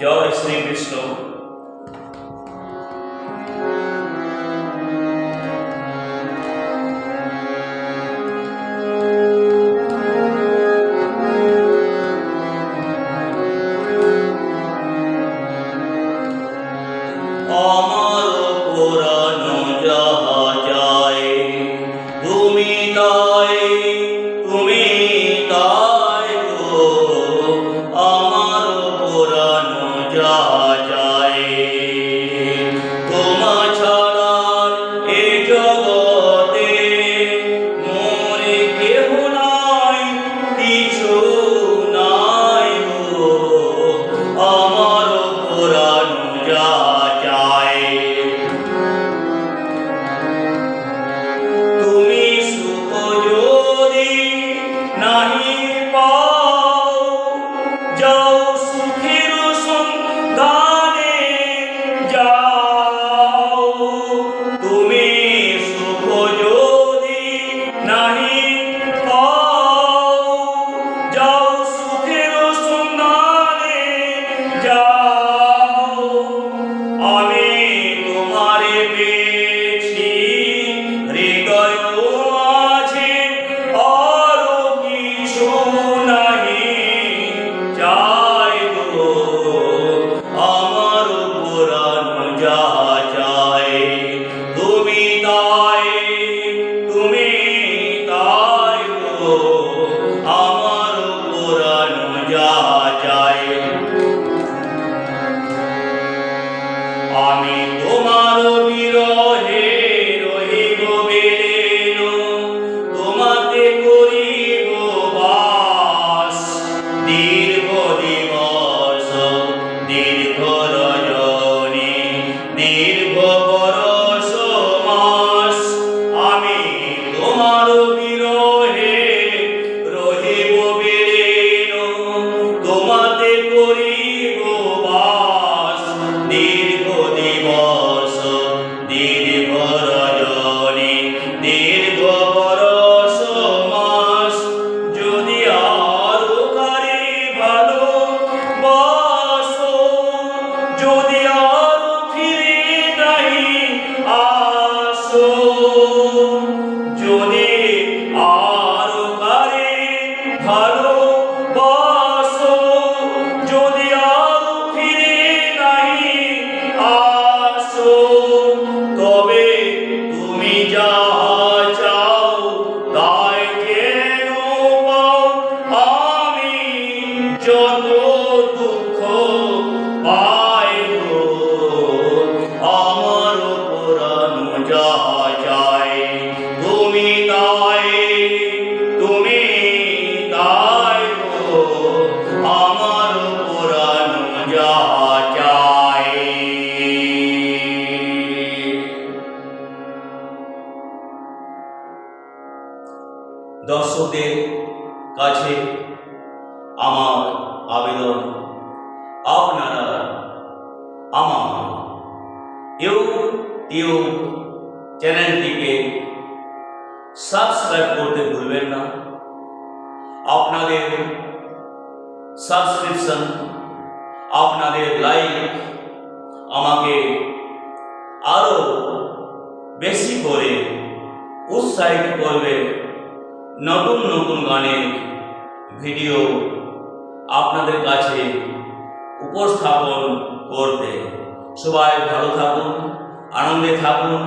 জয় শ্রীকৃষ্ণ। আমার পুরানো যাহা যায়, তুমি তাই গো। আমার পুরানো যাহা যায়, তোমা ছাড়া এ জগতে মোরে কেহ নাই, কিছু নাই গো। আমার পুরানো যাহা যায়, তুমি সুখ যদি নাহি পাও, যাও সুখের সন্ধানে যাও। তুমি সুখ যদি নাহি পাও, যাও সুখের সন্ধানে যাও। আমি তোমারে পেয়েছি হৃদয় মাঝে, আরো কিছু নাহি চাই গো। আমার পুরানো যাহা চাই, তুমি তাই গো। আমার পুরানো যাহা চাই, আমি তোমার বিরহে রহিব বেলেন, তোমাতে করিব বাস। দীর্ঘ দিবস দীর্ঘ রজনী, দীর্ঘ বরষ মাস। আমি তোমার বিরহে রহিব বেলেন, তোমাতে করিব বাস। দীর্ঘ দিবস দীর্ঘ রজনী, দীর্ঘ বরষ মাস। যদি আরো কারে ভালোবাসো, যদি আরো ফিরে নাহি আসো, যদি আরো কারে ভালোবাসো, যদি আরো ফিরে নাহি আসো, তবে তুমি যাহা চাও তাই যেন পাও। আমি যত দুঃখ পাই গো, আমার পুরানো যাহা চাই, তুমি তাই গো। আমার পুরানো যাহা চাই। দর্শকদের কাছে আমার আবেদন, আপনারা আমার ইউটিউব চ্যানেলটিকে সাবস্ক্রাইব করতে ভুলবেন না। আপনাদের সাবস্ক্রিপশন, আপনাদের লাইক আমাকে আরো বেশি করে উৎসাহিত করবে নতুন নতুন গানের ভিডিও আপনাদের কাছে উপস্থাপন করতে। সবাই ভালো থাকুন, আনন্দে থাকুন।